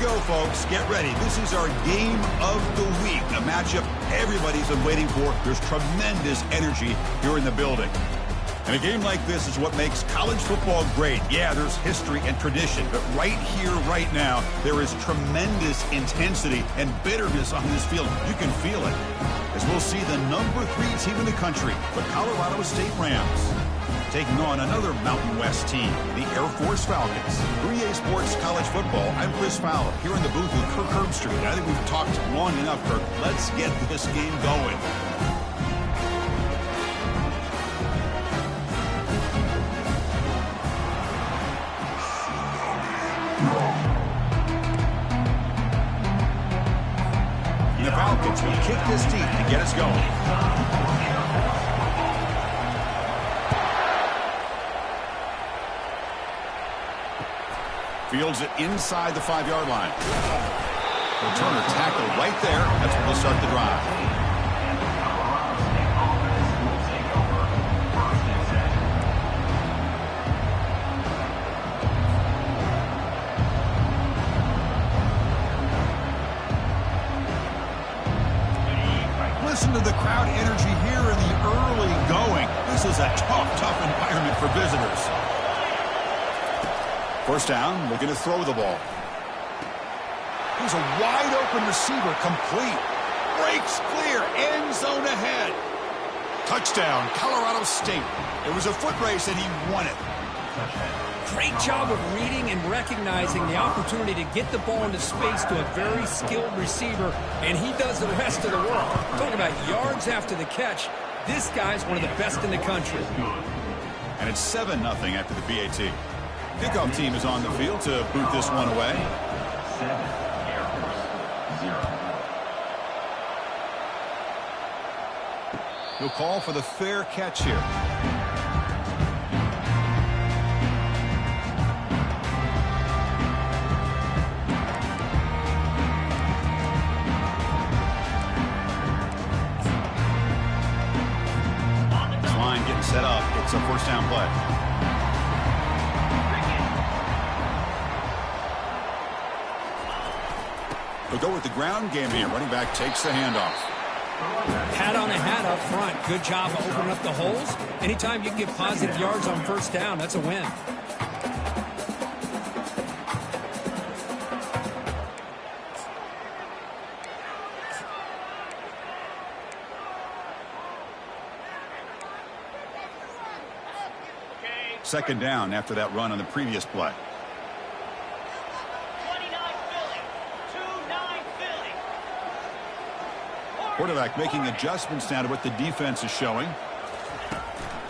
go, folks. Get ready. This is our game of the week, a matchup everybody's been waiting for. There's tremendous energy here in the building. And a game like this is what makes college football great. Yeah, there's history and tradition, but right here, right now, there is tremendous intensity and bitterness on this field. You can feel it. As we'll see the number 3 team in the country, the Colorado State Rams, taking on another Mountain West team, the Air Force Falcons. 3A Sports College Football, I'm Chris Fowler, here in the booth with Kirk Herbstreit. I think we've talked long enough, Kirk. Let's get this game going. The Falcons will kick this deep to get us going. Fields it inside the 5-yard line. Returner tackle right there. That's where they'll start the drive. Listen to the crowd energy here in the early going. This is a tough environment for visitors. First down, looking to throw the ball. Here's a wide-open receiver, complete. Breaks clear, end zone ahead. Touchdown, Colorado State. It was a foot race, and he won it. Great job of reading and recognizing the opportunity to get the ball into space to a very skilled receiver, and he does the rest of the work. Talking about yards after the catch, this guy's one of the best in the country. And it's 7-0 after the PAT. Kickoff team is on the field to boot this one away. 7, Air Force, 0. He'll call for the fair catch here. Set up. It's a first down play. We'll go with the ground game here. Running back takes the handoff. Hat on a hat up front. Good job of opening up the holes. Anytime you can get positive yards on first down, that's a win. Second down after that run on the previous play. 29 Philly. 2-9 Philly. Quarterback making adjustments now to what the defense is showing.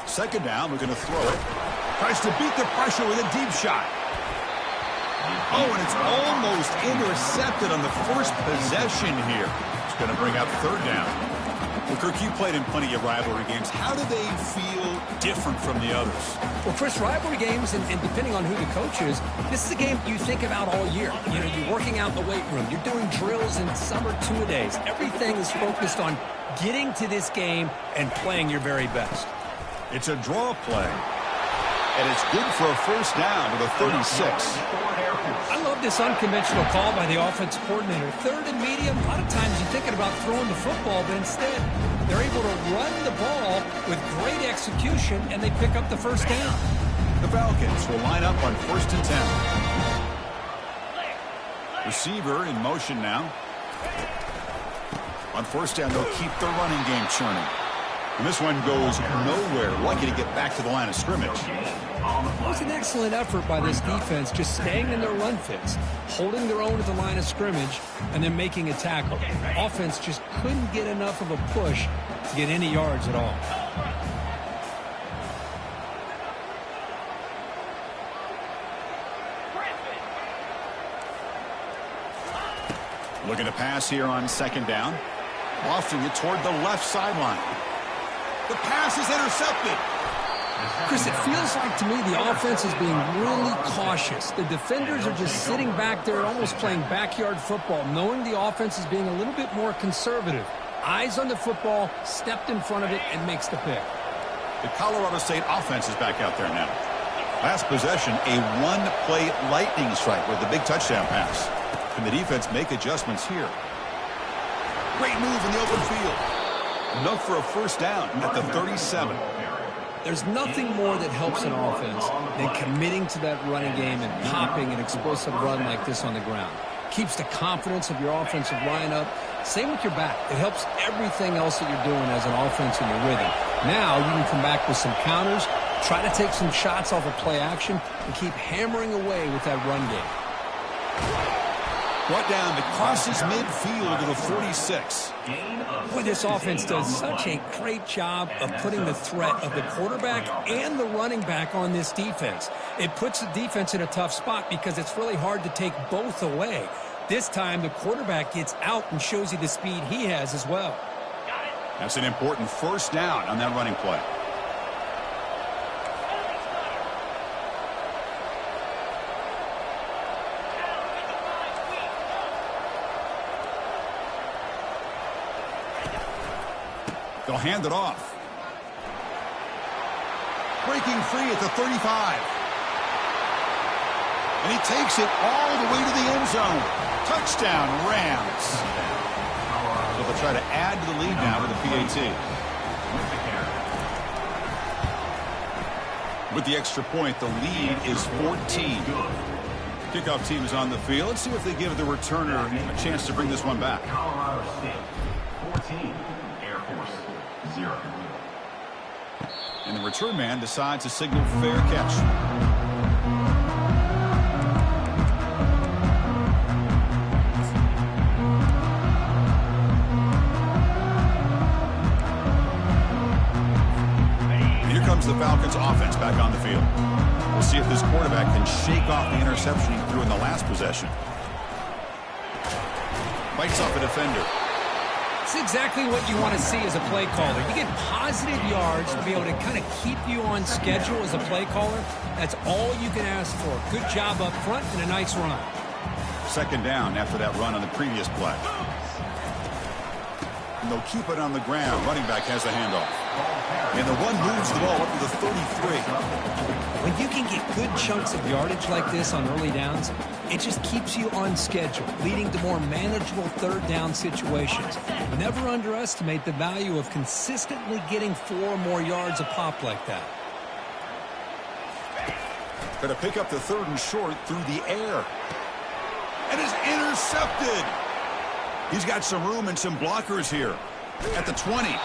Second down, we're going to throw it. Tries to beat the pressure with a deep shot. Oh, and it's almost intercepted on the first possession here. It's going to bring up third down. Well, Kirk, you played in plenty of rivalry games. How do they feel different from the others? Well, Chris, rivalry games, and depending on who the coach is, this is a game you think about all year. You know, you're working out in the weight room. You're doing drills and summer two-a-days. Everything is focused on getting to this game and playing your very best. It's a draw play. And it's good for a first down to the 36. I love this unconventional call by the offense coordinator. Third and medium, a lot of times you're thinking about throwing the football, but instead they're able to run the ball with great execution, and they pick up the first down. The Falcons will line up on first and 10. Receiver in motion now. On first down, they'll keep the running game churning. And this one goes nowhere. Lucky to get back to the line of scrimmage. It was an excellent effort by this defense, just staying in their run fits, holding their own at the line of scrimmage, and then making a tackle. Offense just couldn't get enough of a push to get any yards at all. Looking to pass here on second down. Lofting it toward the left sideline. The pass is intercepted. Chris, it feels like to me the offense is being really cautious. The defenders are just sitting back there almost playing backyard football, knowing the offense is being a little bit more conservative. Eyes on the football, stepped in front of it, and makes the pick. The Colorado State offense is back out there now. Last possession, a one-play lightning strike with the big touchdown pass. Can the defense make adjustments here? Great move in the open field. Enough for a first down at the 37. There's nothing more that helps an offense than committing to that running game and popping an explosive run like this on the ground. Keeps the confidence of your offensive line up. Same with your back. It helps everything else that you're doing as an offense in your rhythm. Now you can come back with some counters, try to take some shots off of play action, and keep hammering away with that run game. Brought down to crosses midfield to the 46. Boy, this offense does such a great job of putting the threat of the quarterback and the running back on this defense. It puts the defense in a tough spot because it's really hard to take both away. This time, the quarterback gets out and shows you the speed he has as well. That's an important first down on that running play. They'll hand it off. Breaking free at the 35. And he takes it all the way to the end zone. Touchdown, Rams. So they'll try to add to the lead now with the PAT. With the extra point, the lead is 14. Kickoff team is on the field. Let's see if they give the returner a chance to bring this one back. Colorado State 14, Air Force 0. And the return man decides to signal fair catch. And here comes the Falcons offense back on the field. We'll see if this quarterback can shake off the interception he threw in the last possession. Bites off a defender. It's exactly what you want to see as a play caller. You get positive yards to be able to kind of keep you on schedule as a play caller. That's all you can ask for. Good job up front and a nice run. Second down after that run on the previous play. And they'll keep it on the ground. Running back has the handoff. And the one moves the ball up to the 33. When you can get good chunks of yardage like this on early downs, it just keeps you on schedule, leading to more manageable third down situations. Never underestimate the value of consistently getting 4 or more yards a pop like that. Going to pick up the third and short through the air. And is intercepted. He's got some room and some blockers here. At the 20.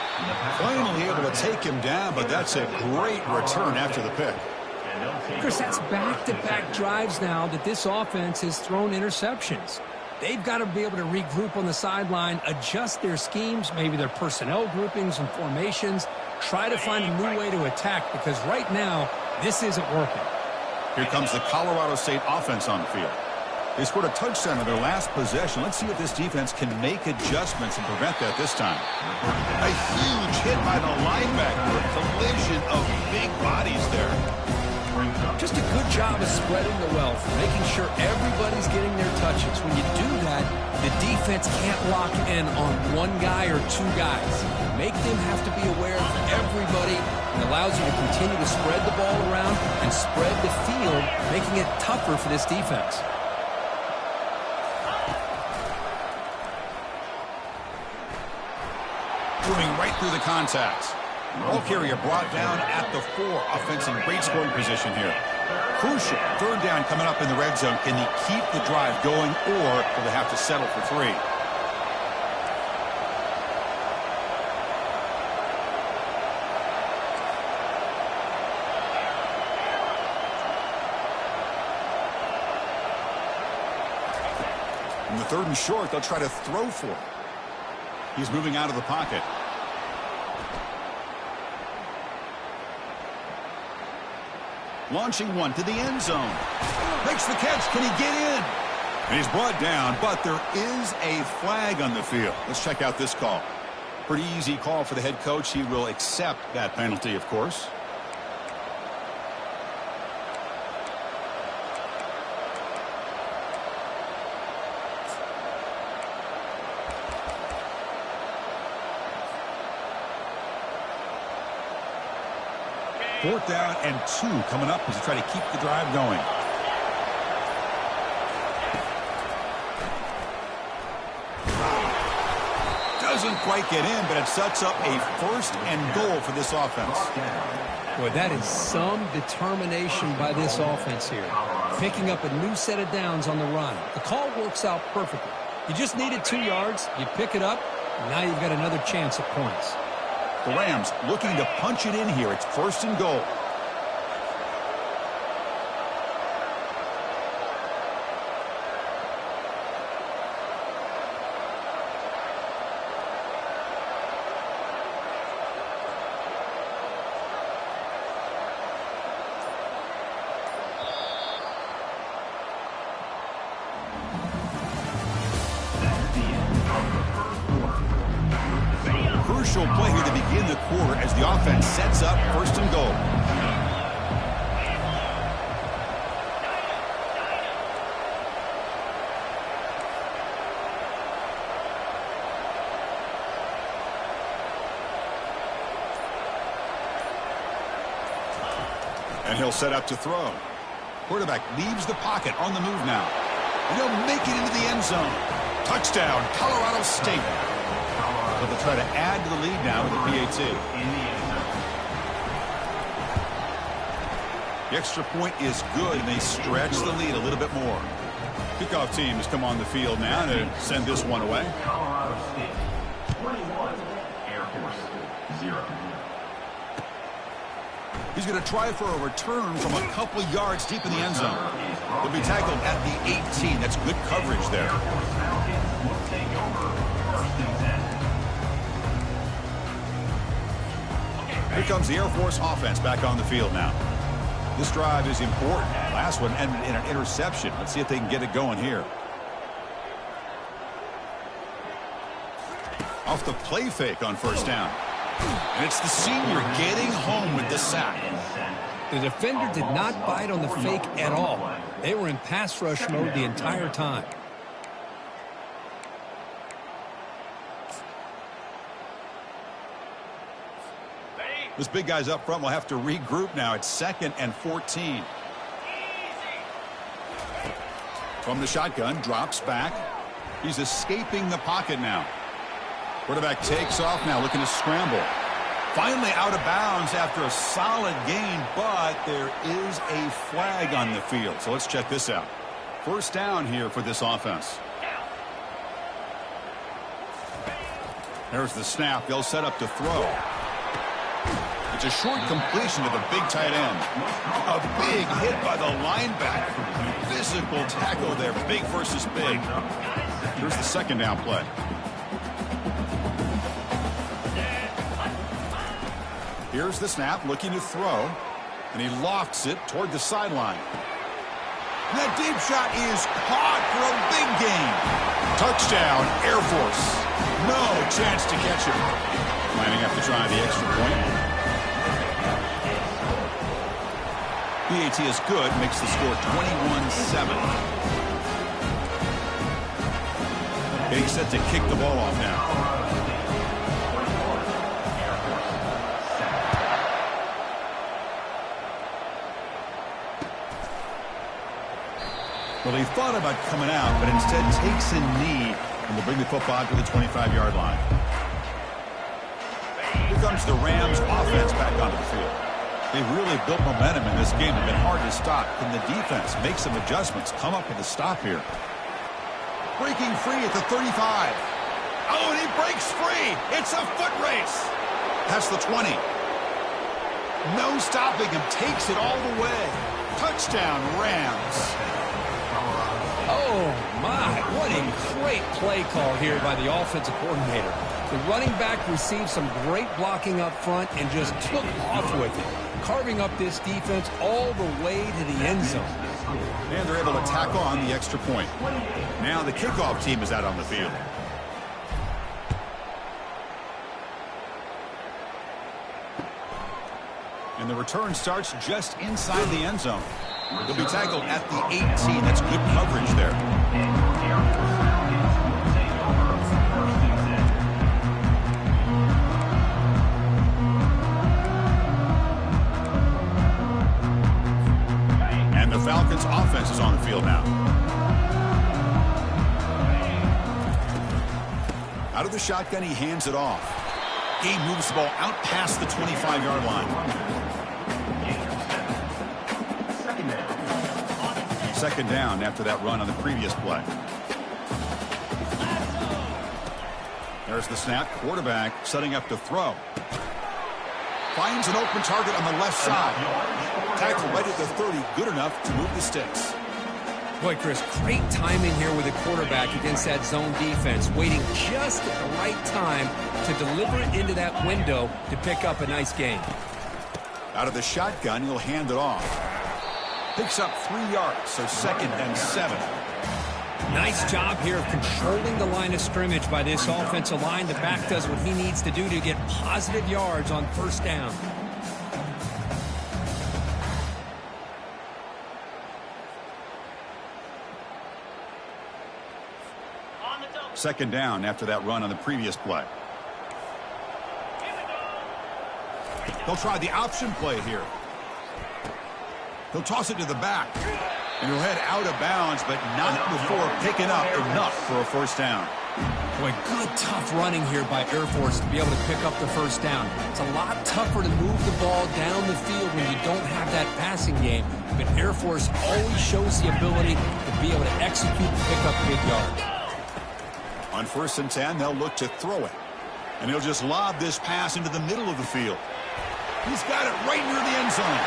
Finally able to take him down, but that's a great return after the pick. Chris, that's back-to-back drives now that this offense has thrown interceptions. They've got to be able to regroup on the sideline, adjust their schemes, maybe their personnel groupings and formations, try to find a new way to attack because right now, this isn't working. Here comes the Colorado State offense on the field. They scored a touchdown in their last possession. Let's see if this defense can make adjustments and prevent that this time. A huge hit by the linebacker. A collision of big bodies there. Just a good job of spreading the wealth, making sure everybody's getting their touches. When you do that, the defense can't lock in on one guy or 2 guys. Make them have to be aware of everybody. It allows you to continue to spread the ball around and spread the field, making it tougher for this defense. Moving right through the contact. Ball carrier brought down at the 4. Offense in great scoring position here. Crucial. Third down coming up in the red zone. Can he keep the drive going, or will they have to settle for 3? In the third and short, they'll try to throw for it. He's moving out of the pocket. Launching one to the end zone. Makes the catch. Can he get in? And he's brought down, but there is a flag on the field. Let's check out this call. Pretty easy call for the head coach. He will accept that penalty, of course. Fourth down and 2 coming up as they try to keep the drive going. quite get in, but it sets up a 1st and goal for this offense. Boy, that is some determination by this offense here. Picking up a new set of downs on the run. The call works out perfectly. You just needed 2 yards. You pick it up, and now you've got another chance at points. The Rams looking to punch it in here. It's 1st and goal. Crucial play here to begin the quarter as the offense sets up 1st and goal. And he'll set up to throw. Quarterback leaves the pocket on the move now. And he'll make it into the end zone. Touchdown, Colorado State. But they'll try to add to the lead now with a PAT. The extra point is good, and they stretch the lead a little bit more. Kickoff team has come on the field now to send this one away. Colorado State 21, Air Force 0. He's going to try for a return from a couple yards deep in the end zone. He'll be tackled at the 18. That's good coverage there. Falcons will take over 1st and 10. Here comes the Air Force offense back on the field now. This drive is important. Last one ended in an interception. Let's see if they can get it going here. Off the play fake on 1st down. And it's the senior getting home with the sack. The defender did not bite on the fake at all. They were in pass rush mode the entire time. This big guy's up front will have to regroup now. It's 2nd and 14. From the shotgun, drops back. He's escaping the pocket now. Quarterback takes off now, looking to scramble. Finally out of bounds after a solid gain, but there is a flag on the field. So let's check this out. 1st down here for this offense. There's the snap. They'll set up to throw. It's a short completion to the big tight end. A big hit by the linebacker. Physical tackle there, big versus big. Here's the 2nd down play. Here's the snap, looking to throw, and he lofts it toward the sideline. And that deep shot is caught for a big gain. Touchdown, Air Force. No chance to catch him. Lining up to try the extra point. PAT is good, makes the score 21-7. Getting set to kick the ball off now. Well, he thought about coming out, but instead takes a knee and will bring the football to the 25-yard line. Here comes the Rams offense back onto the field. They've really built momentum in this game. It's been hard to stop. Can the defense make some adjustments? Come up with a stop here. Breaking free at the 35. Oh, and he breaks free. It's a foot race. That's the 20. No stopping him. Takes it all the way. Touchdown, Rams. Oh, my. What a great play call here by the offensive coordinator. The running back received some great blocking up front and just took off with it, carving up this defense all the way to the end zone. And they're able to tack on the extra point. Now the kickoff team is out on the field. And the return starts just inside the end zone. They'll be tackled at the 18. That's good coverage there. And the Falcons offense is on the field now. Out of the shotgun, he hands it off. Gabe moves the ball out past the 25-yard line. Second down after that run on the previous play. There's the snap. Quarterback setting up to throw. Finds an open target on the left side. Tackle right at the 30. Good enough to move the sticks. Boy, Chris, great timing here with the quarterback against that zone defense. Waiting just at the right time to deliver it into that window to pick up a nice gain. Out of the shotgun, he'll hand it off. Picks up 3 yards, so 2nd and 7. Nice job here of controlling the line of scrimmage by this offensive line. The back does what he needs to do to get positive yards on first down. Second down after that run on the previous play. They'll try the option play here. He'll toss it to the back. And he'll head out of bounds, but not before picking up enough for a first down. Boy, good tough running here by Air Force to be able to pick up the first down. It's a lot tougher to move the ball down the field when you don't have that passing game. But Air Force always shows the ability to be able to execute and pick up big yards. On 1st and 10, they'll look to throw it. And he'll just lob this pass into the middle of the field. He's got it right near the end zone.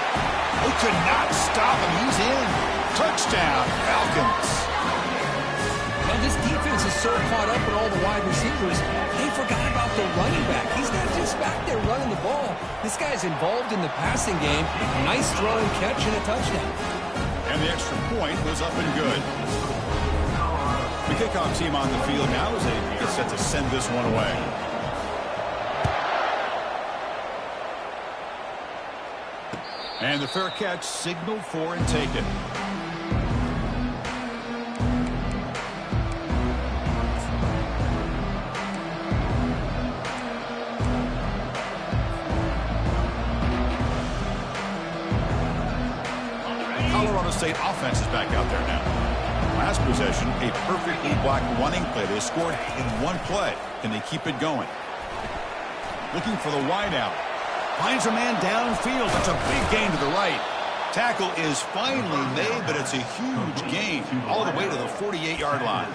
They could not stop him. He's in. Touchdown, Falcons. Well, this defense is so caught up in all the wide receivers, they forgot about the running back. He's not just back there running the ball. This guy's involved in the passing game. Nice throw and catch and a touchdown. And the extra point was up and good. The kickoff team on the field now as they get set to send this one away. And the fair catch signaled for and taken. Colorado State offense is back out there now. Last possession, a perfectly blocked running play. They scored in one play. Can they keep it going? Looking for the wideout. Finds a man downfield. That's a big gain to the right. Tackle is finally made, but it's a huge gain all the way to the 48-yard line.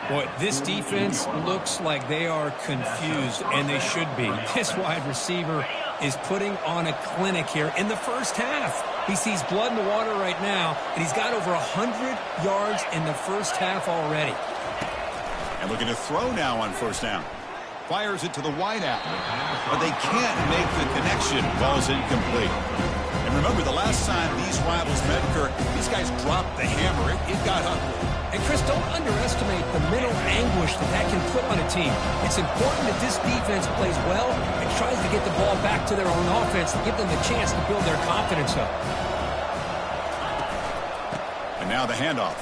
Boy, this defense looks like they are confused, and they should be. This wide receiver is putting on a clinic here in the first half. He sees blood in the water right now, and he's got over 100 yards in the first half already. And looking to throw now on first down. Fires it to the wideout, but they can't make the connection. Ball's incomplete. And remember, the last time these rivals met, Kirk, these guys dropped the hammer. It got ugly. And, Chris, don't underestimate the mental anguish that can put on a team. It's important that this defense plays well and tries to get the ball back to their own offense to give them the chance to build their confidence up. And now the handoff.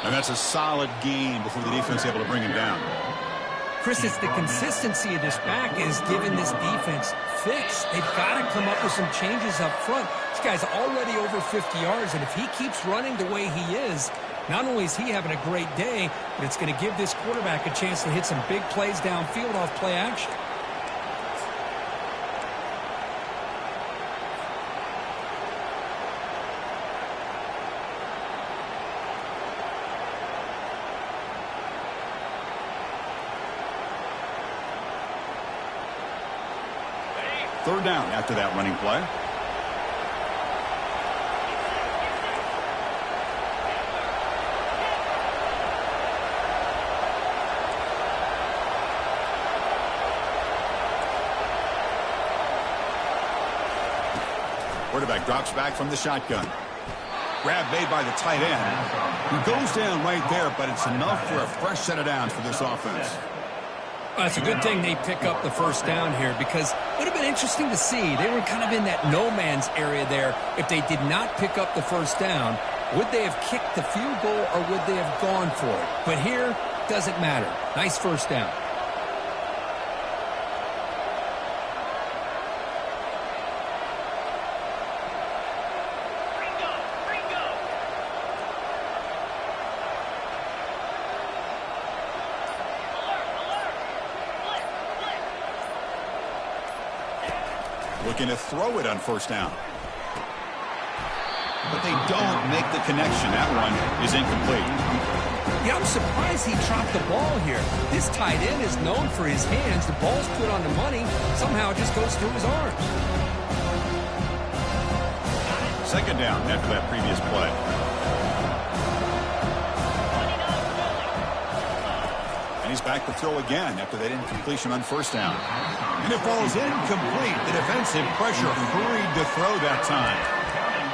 And that's a solid gain before the defense is able to bring him down. Chris, it's the consistency of this back is giving this defense fits. They've got to come up with some changes up front. This guy's already over 50 yards, and if he keeps running the way he is, not only is he having a great day, but it's going to give this quarterback a chance to hit some big plays downfield off play action. Third down after that running play. Quarterback drops back from the shotgun. Grab made by the tight end. He goes down right there, but it's enough for a fresh set of downs for this offense. Well, it's a good thing they pick up the first down here because it would have been interesting to see. They were kind of in that no-man's area there. If they did not pick up the first down, would they have kicked the field goal or would they have gone for it? But here, doesn't matter. Nice first down. Looking to throw it on first down. But they don't make the connection. That one is incomplete. Yeah, I'm surprised he dropped the ball here. This tight end is known for his hands. The ball's put on the money. Somehow it just goes through his arms. Second down after that previous play. And he's back to throw again after that incompletion on first down. And it falls incomplete. The defensive pressure hurried to throw that time.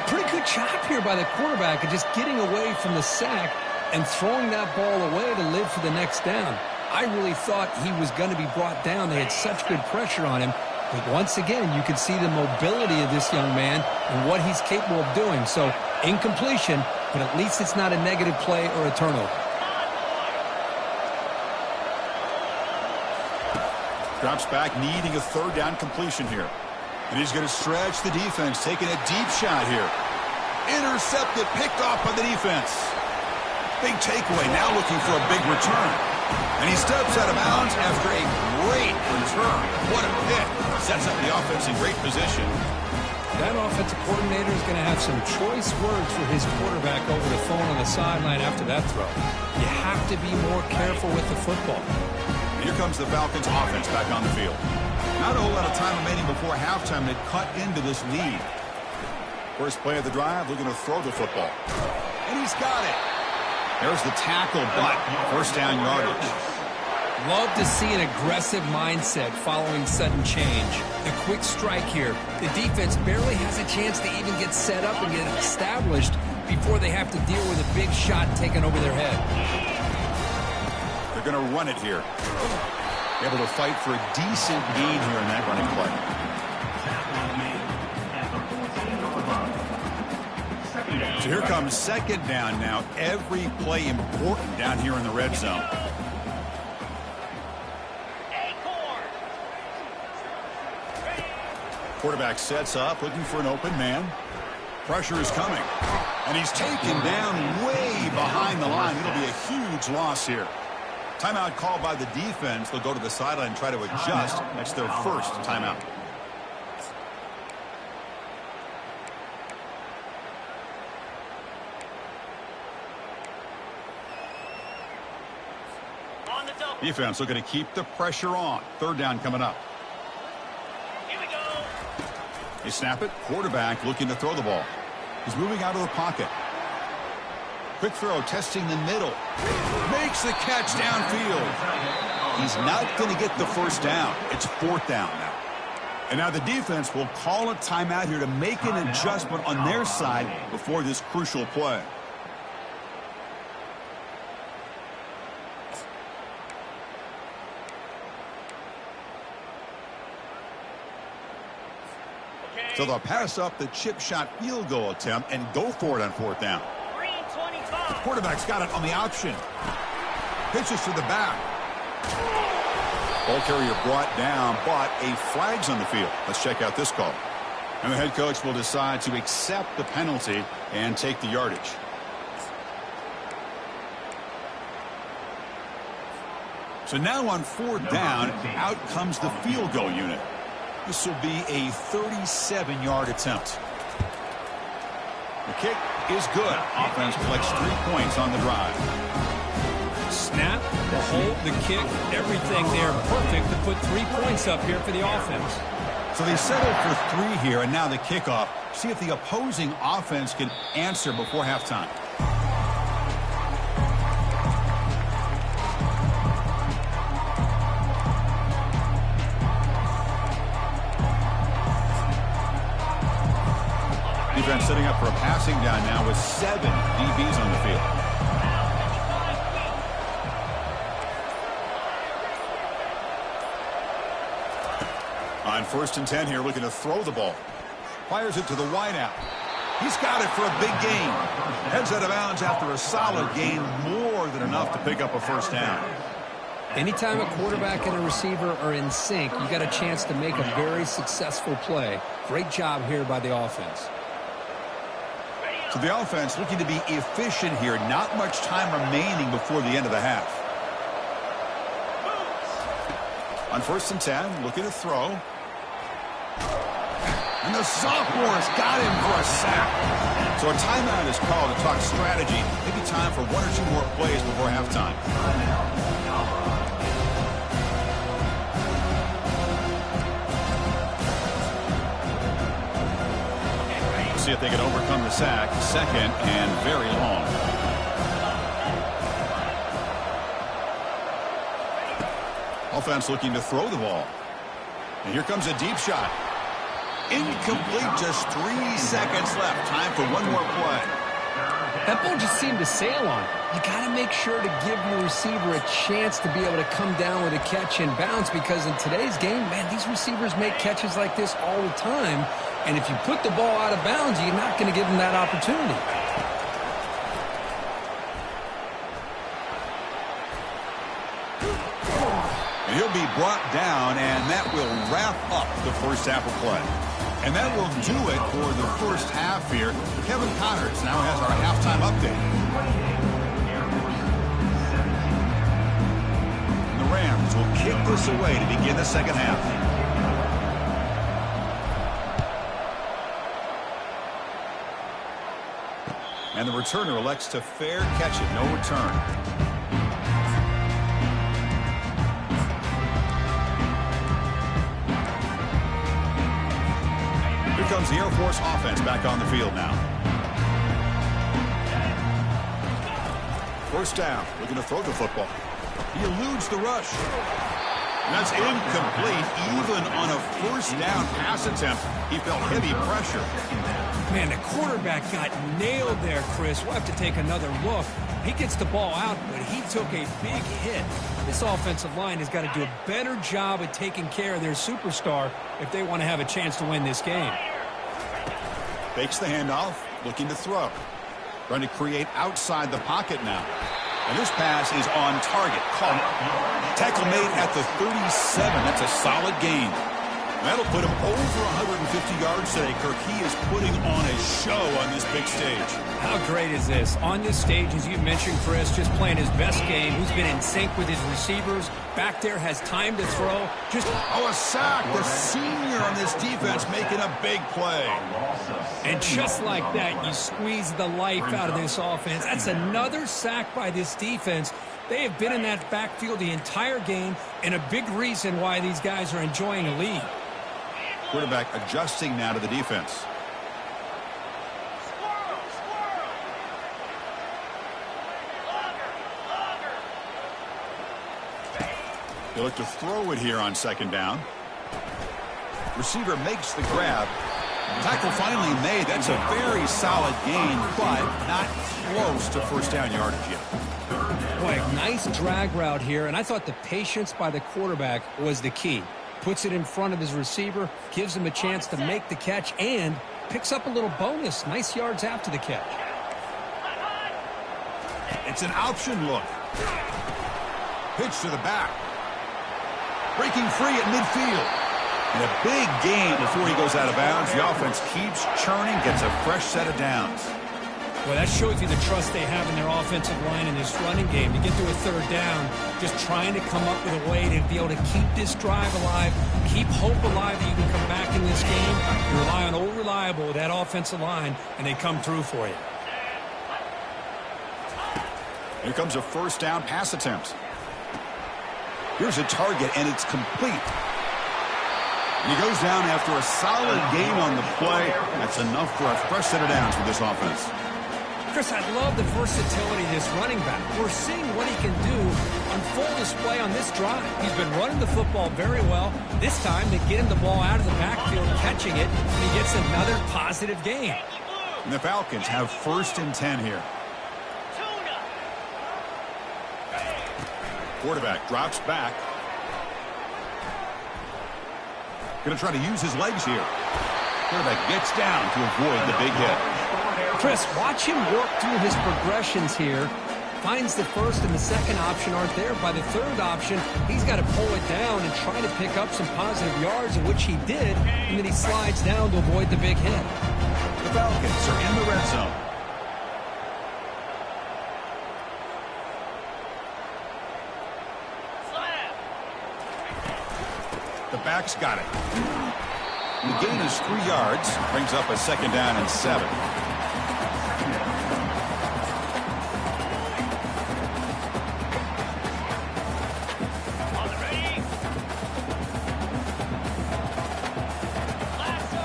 Pretty good job here by the quarterback of just getting away from the sack and throwing that ball away to live for the next down. I really thought he was going to be brought down. They had such good pressure on him. But once again, you can see the mobility of this young man and what he's capable of doing. So, incompletion, but at least it's not a negative play or a turnover. Drops back, needing a third down completion here. And he's going to stretch the defense, taking a deep shot here. Intercepted, picked off by the defense. Big takeaway, now looking for a big return. And he steps out of bounds after a great return. What a pick. Sets up the offense in great position. That offensive coordinator is going to have some choice words for his quarterback over the phone on the sideline after that throw. You have to be more careful with the football. Here comes the Falcons offense back on the field. Not a whole lot of time remaining before halftime to cut into this lead. First play of the drive, looking to throw the football. And he's got it. There's the tackle, but first down yardage. Love to see an aggressive mindset following sudden change. The quick strike here. The defense barely has a chance to even get set up and get established before they have to deal with a big shot taken over their head. They're going to run it here. Able to fight for a decent gain here in that running play. So here comes second down now. Every play important down here in the red zone. Quarterback sets up, looking for an open man. Pressure is coming. And he's taken down way behind the line. It'll be a huge loss here. Timeout called by the defense. They'll go to the sideline and try to adjust. That's their first timeout. Defense looking to keep the pressure on. Third down coming up. Here we go. They snap it. Quarterback looking to throw the ball. He's moving out of the pocket. Quick throw, testing the middle. Makes the catch downfield. He's not going to get the first down. It's fourth down now. And now the defense will call a timeout here to make an adjustment on their side before this crucial play. So they'll pass up the chip shot field goal attempt and go for it on fourth down. Green 25. Quarterback's got it on the option. Pitches to the back. Ball carrier brought down, but a flag's on the field. Let's check out this call. And the head coach will decide to accept the penalty and take the yardage. So now on fourth down, out comes the field goal unit. This will be a 37-yard attempt. The kick is good. Offense collects 3 points on the drive. Snap, the hold, the kick, everything there perfect to put 3 points up here for the offense. So they settled for 3 here, and now the kickoff. See if the opposing offense can answer before halftime. Defense setting up for a passing down now with 7 DBs on the field. On 1st and 10 here, looking to throw the ball. Fires it to the wideout. He's got it for a big gain. Heads out of bounds after a solid gain, more than enough to pick up a first down. Anytime a quarterback and a receiver are in sync, you got a chance to make a very successful play. Great job here by the offense. So the offense looking to be efficient here. Not much time remaining before the end of the half. On 1st and 10, looking to throw. And the sophomore's got him for a sack. So a timeout is called to talk strategy. Maybe time for one or two more plays before halftime. See if they can overcome the sack. Second and very long. Offense looking to throw the ball. And here comes a deep shot. Incomplete, just 3 seconds left. Time for one more play. That ball just seemed to sail on. You got to make sure to give your receiver a chance to be able to come down with a catch and bounce, because in today's game, man, these receivers make catches like this all the time. And if you put the ball out of bounds, you're not going to give them that opportunity. And he'll be brought down, and that will wrap up the first half of play. And that will do it for the first half here. Kevin Connors now has our halftime update. And the Rams will kick this away to begin the second half. And the returner elects to fair catch it. No return. Here comes the Air Force offense back on the field now. First down. Looking to throw the football. He eludes the rush. And that's incomplete. Even on a first down pass attempt, he felt heavy pressure. Man, the quarterback got nailed there, Chris. We'll have to take another look. He gets the ball out, but he took a big hit. This offensive line has got to do a better job at taking care of their superstar if they want to have a chance to win this game. Fakes the handoff, looking to throw. Trying to create outside the pocket now. And this pass is on target. Caught it. Tackle made at the 37. That's a solid gain. That'll put him over 150 yards today, Kirk. He is putting on a show on this big stage. How great is this? On this stage, as you mentioned, Chris, just playing his best game. He's been in sync with his receivers. Back there, has time to throw. A sack. The senior on this defense making a big play. And just like that, you squeeze the life out of this offense. That's another sack by this defense. They have been in that backfield the entire game, and a big reason why these guys are enjoying a lead. Quarterback adjusting now to the defense. They look to throw it here on second down. Receiver makes the grab. Tackle finally made. That's a very solid gain, but not close to first down yardage yet. Boy, nice drag route here, and I thought the patience by the quarterback was the key. Puts it in front of his receiver, gives him a chance to make the catch, and picks up a little bonus. Nice yards after the catch. It's an option look. Pitch to the back. Breaking free at midfield. And a big gain before he goes out of bounds. The offense keeps churning, gets a fresh set of downs. Well, that shows you the trust they have in their offensive line in this running game. You get to a third down, just trying to come up with a way to be able to keep this drive alive, keep hope alive that you can come back in this game. You rely on old reliable with that offensive line, and they come through for you. Here comes a first down pass attempt. Here's a target, and it's complete. He goes down after a solid gain on the play. That's enough for a fresh set of downs for this offense. Chris, I love the versatility of this running back. We're seeing what he can do on full display on this drive. He's been running the football very well. This time, they get him the ball out of the backfield, catching it, and he gets another positive gain. And the Falcons have 1st and 10 here. Quarterback drops back. Going to try to use his legs here. Quarterback gets down to avoid the big hit. Chris, watch him work through his progressions here. Finds the first and the second option aren't there. By the third option, he's got to pull it down and try to pick up some positive yards, of which he did, and then he slides down to avoid the big hit. The Falcons are in the red zone. The back's got it. The gain is 3 yards. Brings up a 2nd down and 7. On the ready. Lasso.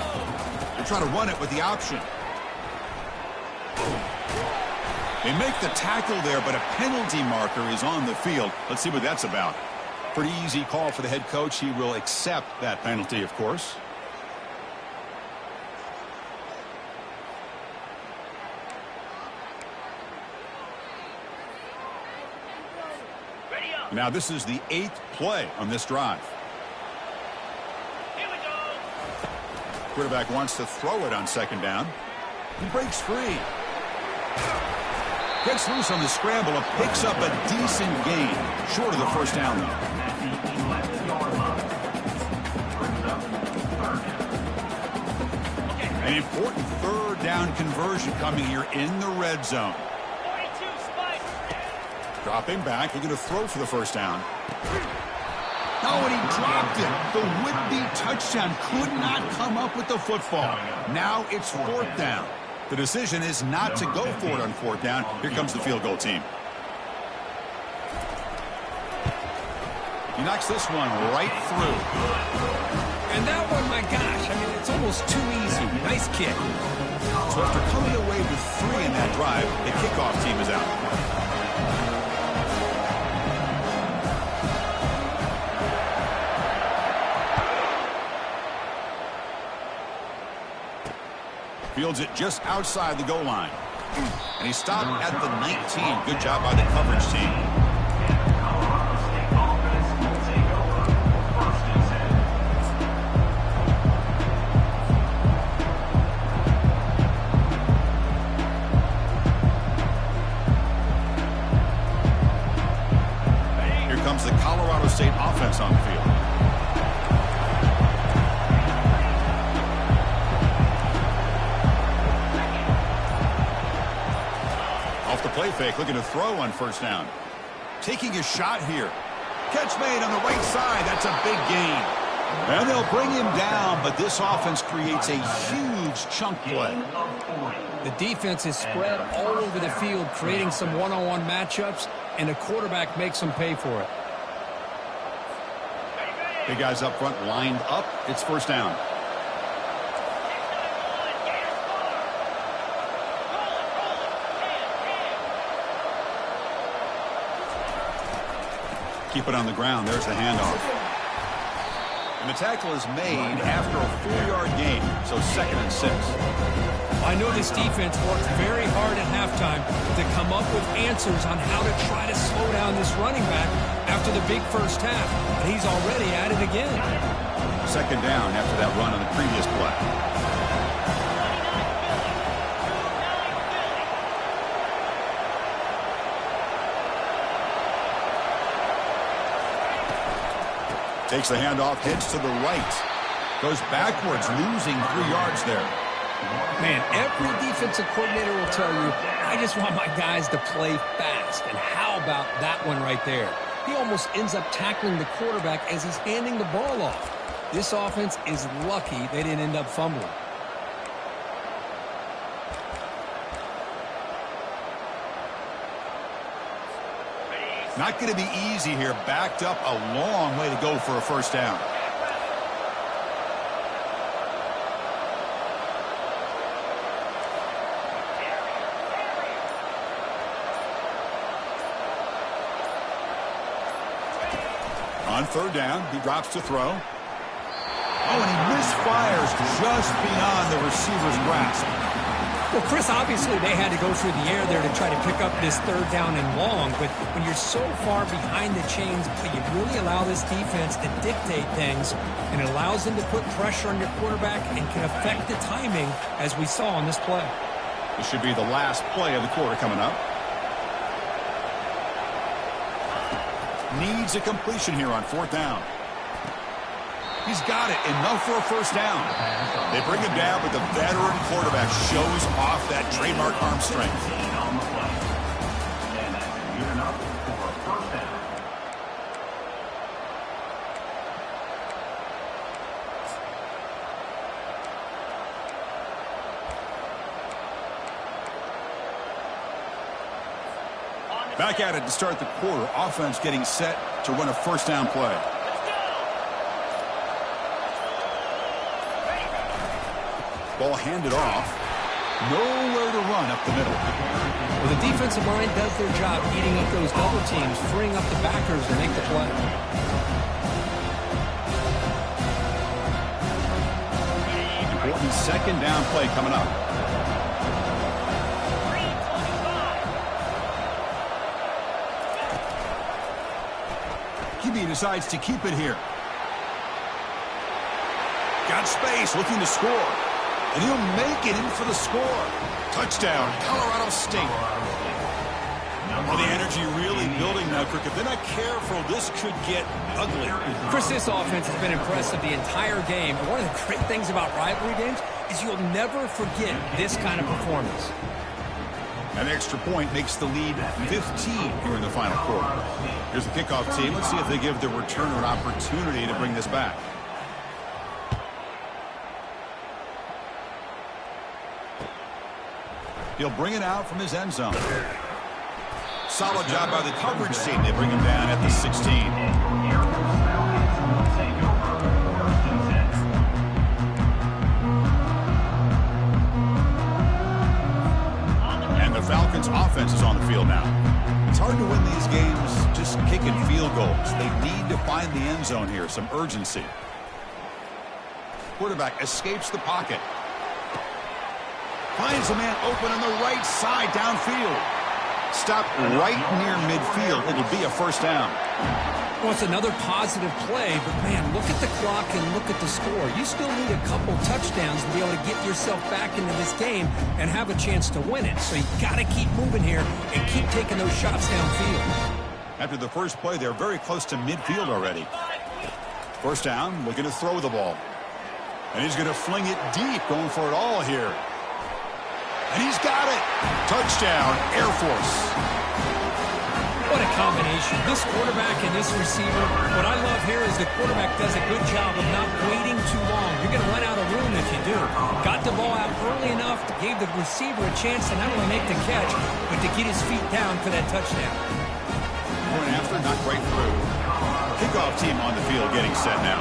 They try to run it with the option. They make the tackle there, but a penalty marker is on the field. Let's see what that's about. Pretty easy call for the head coach. He will accept that penalty, of course. Ready up. Now this is the 8th play on this drive. Here we go. Quarterback wants to throw it on 2nd down. He breaks free. Gets loose on the scramble and picks up a decent gain. Short of the 1st down, though. An important 3rd down conversion coming here in the red zone. 42 spike. Dropping back. They're going to throw for the 1st down. Oh, and he dropped it. The would-be touchdown could not come up with the football. Now it's 4th down. The decision is not to go for it on 4th down. Here comes the field goal team. He knocks this one right through. And that one, my gosh, I mean, it's almost too easy. Nice kick. So after coming away with 3 in that drive, the kickoff team is out. Fields it just outside the goal line. And he stopped at the 19. Good job by the coverage team. Here comes the Colorado State offense on the field. Off the play fake, looking to throw on 1st down. Taking a shot here. Catch made on the right side. That's a big gain. And they'll bring him down, but this offense creates a huge chunk play. The defense is spread all over the field, creating some one-on-one matchups, and the quarterback makes them pay for it. Big guys up front lined up. It's 1st down. Keep it on the ground. There's the handoff. And the tackle is made after a 4-yard gain, so 2nd and 6. I know this defense worked very hard at halftime to come up with answers on how to try to slow down this running back after the big 1st half, and he's already at it again. 2nd down after that run on the previous play. Takes the handoff, heads to the right. Goes backwards, losing 3 yards there. Man, every defensive coordinator will tell you, I just want my guys to play fast. And how about that one right there? He almost ends up tackling the quarterback as he's handing the ball off. This offense is lucky they didn't end up fumbling. Not going to be easy here. Backed up a long way to go for a 1st down. On 3rd down, he drops to throw. Oh, and he misfires just beyond the receiver's grasp. Well, Chris, obviously they had to go through the air there to try to pick up this 3rd down and long, but when you're so far behind the chains, you really allow this defense to dictate things, and it allows them to put pressure on your quarterback and can affect the timing, as we saw on this play. This should be the last play of the quarter coming up. Needs a completion here on 4th down. He's got it. Enough for a 1st down. They bring him down, but the veteran quarterback shows off that trademark arm strength. Back at it to start the quarter. Offense getting set to run a first down play. Ball handed off. Nowhere to run up the middle. Well, the defensive line does their job eating up those double teams, freeing up the backers to make the play. Important second down play coming up. QB decides to keep it here. Got space, looking to score. And he'll make it in for the score. Touchdown, Colorado State. Well, the energy really building now, Kirk. If they're not careful, this could get ugly. Chris, this offense has been impressive the entire game. And one of the great things about rivalry games is you'll never forget this kind of performance. An extra point makes the lead 15 here in the final quarter. Here's the kickoff team. Let's see if they give the returner an opportunity to bring this back. He'll bring it out from his end zone. Solid job by the coverage team. They bring him down at the 16. And the Falcons offense is on the field now. It's hard to win these games just kicking field goals. They need to find the end zone here, some urgency. Quarterback escapes the pocket. Finds a man open on the right side downfield. Stopped right near midfield. It'll be a first down. Well, it's another positive play, but man, look at the clock and look at the score. You still need a couple touchdowns to be able to get yourself back into this game and have a chance to win it. So you got to keep moving here and keep taking those shots downfield. After the first play, they're very close to midfield already. First down, looking to throw the ball. And he's going to fling it deep, going for it all here. And he's got it. Touchdown, Air Force. What a combination. This quarterback and this receiver, what I love here is the quarterback does a good job of not waiting too long. You're going to run out of room if you do. Got the ball out early enough, gave the receiver a chance to not only make the catch, but to get his feet down for that touchdown. Point after, not quite through. Kickoff team on the field getting set now.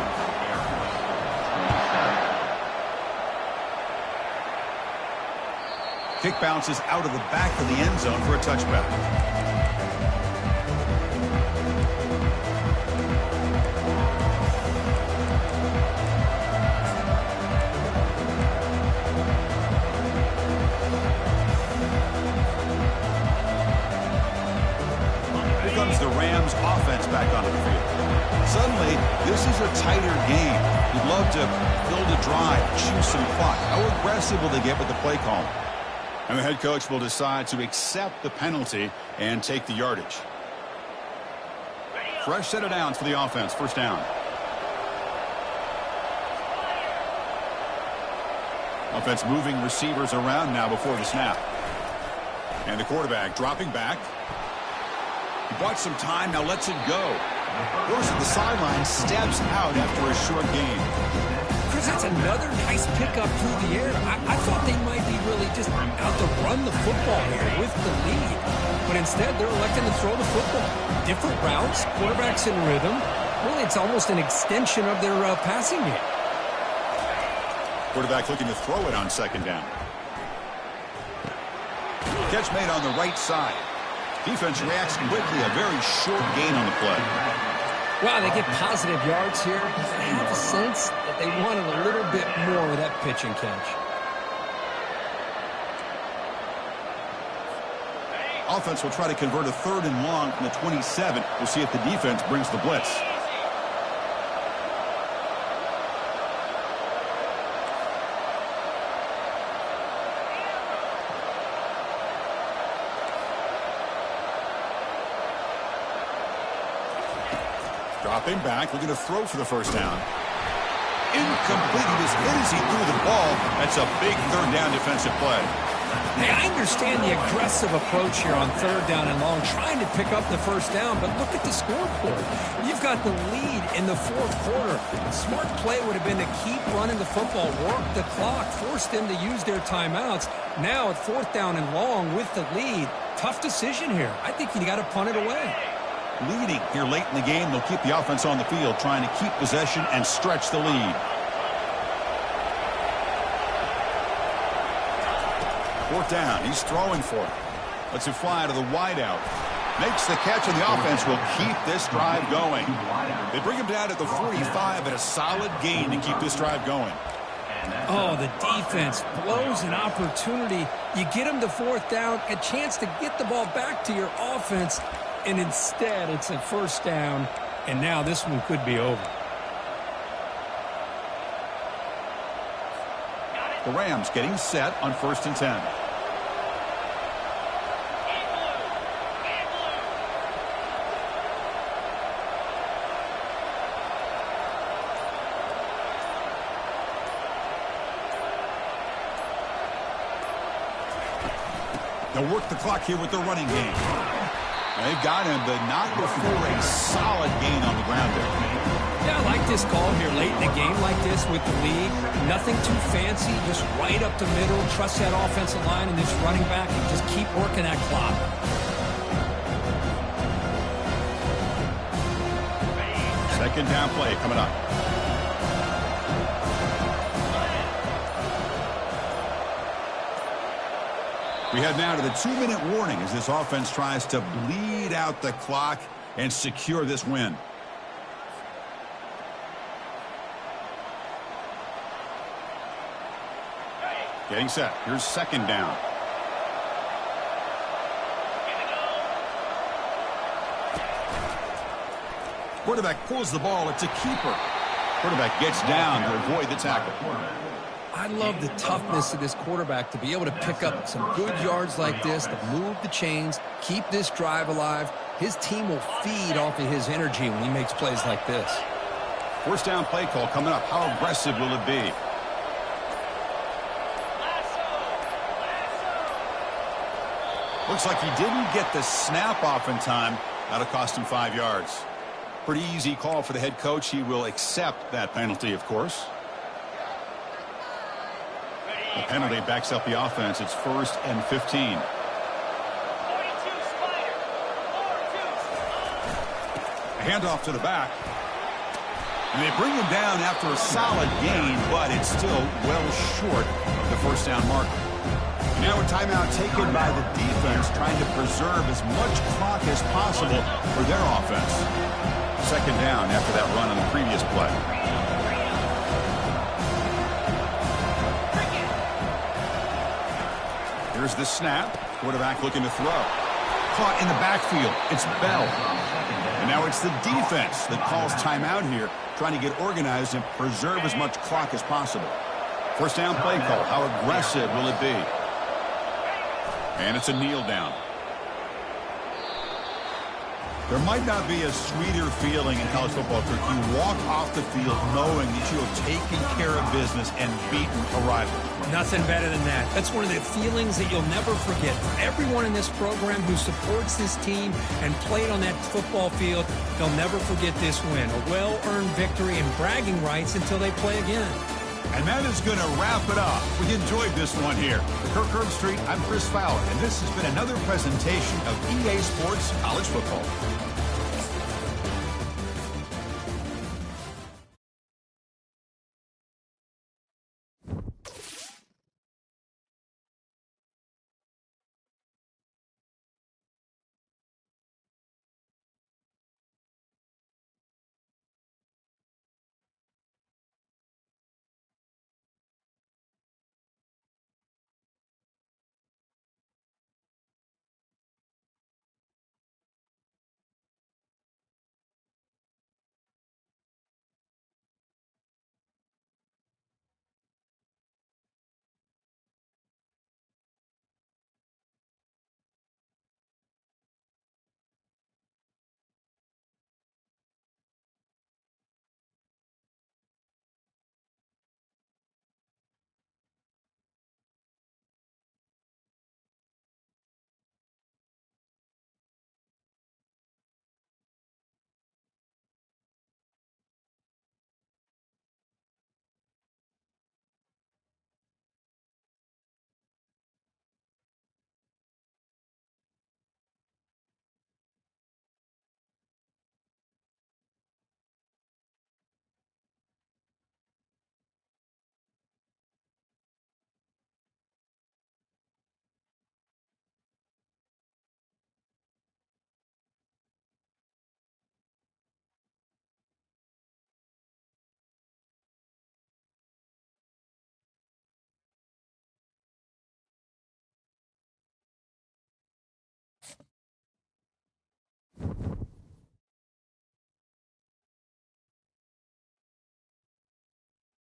Kick bounces out of the back of the end zone for a touchback. Here comes the Rams offense back onto the field. Suddenly, this is a tighter game. You'd love to build a drive, choose some clock. How aggressive will they get with the play call? And the head coach will decide to accept the penalty and take the yardage. Fresh set of downs for the offense. First down. Offense moving receivers around now before the snap. And the quarterback dropping back. He bought some time, now lets it go. Goes to the sideline, steps out after a short game. Chris, that's another nice pickup through the air. I thought they might be really just out to run the football here with the lead. But instead, they're electing to throw the football. Different routes, quarterbacks in rhythm. Really, it's almost an extension of their passing game. Quarterback looking to throw it on second down. Catch made on the right side. Defense reacts quickly. A very short gain on the play. Wow, they get positive yards here. I have a sense that they wanted a little bit more with that pitch and catch. Offense will try to convert a third and long from the 27. We'll see if the defense brings the blitz. Dropping back, looking to throw for the first down. Incomplete. He was hit as he threw the ball. That's a big third down defensive play. Hey, I understand the aggressive approach here on third down and long, trying to pick up the first down, but look at the scoreboard. You've got the lead in the fourth quarter. A smart play would have been to keep running the football, work the clock, force them to use their timeouts. Now at fourth down and long with the lead, tough decision here. I think you got to punt it away. Leading here late in the game, they'll keep the offense on the field, trying to keep possession and stretch the lead. Fourth down, he's throwing for it. Lets it fly to the wideout. Makes the catch, and the offense will keep this drive going. They bring him down at the 45 at a solid gain to keep this drive going. Oh, the defense blows an opportunity. You get them to fourth down, a chance to get the ball back to your offense, and instead it's a first down, and now this one could be over. The Rams getting set on 1st and 10. They'll work the clock here with their running game. They've got him, but not before a solid gain on the ground there. Yeah, I like this call here late in a game like this with the lead. Nothing too fancy, just right up the middle. Trust that offensive line and this running back and just keep working that clock. Second down play coming up. We head now to the 2-minute warning as this offense tries to bleed out the clock and secure this win. Getting set. Here's second down. Quarterback pulls the ball. It's a keeper. Quarterback gets down to avoid the tackle. I love the toughness of this quarterback to be able to pick up some good yards like this, to move the chains, keep this drive alive. His team will feed off of his energy when he makes plays like this. First down play call coming up. How aggressive will it be? Looks like he didn't get the snap off in time. That'll cost him 5 yards. Pretty easy call for the head coach. He will accept that penalty, of course. The penalty backs up the offense. It's 1st and 15. 42 Spider. 4-2. A handoff to the back. And they bring him down after a solid gain, but it's still well short of the first down marker. Now a timeout taken by the defense, trying to preserve as much clock as possible for their offense. Second down after that run on the previous play. Here's the snap. Quarterback looking to throw. Caught in the backfield. It's Bell. And now it's the defense that calls timeout here, trying to get organized and preserve as much clock as possible. First down play call. How aggressive will it be? And it's a kneel down. There might not be a sweeter feeling in college football if you walk off the field knowing that you have taken care of business and beaten a rival. Nothing better than that. That's one of the feelings that you'll never forget. For everyone in this program who supports this team and played on that football field, they'll never forget this win. A well-earned victory and bragging rights until they play again. And that is going to wrap it up. We enjoyed this one here. For Kirk Herbstreit, I'm Chris Fowler, and this has been another presentation of EA Sports College Football.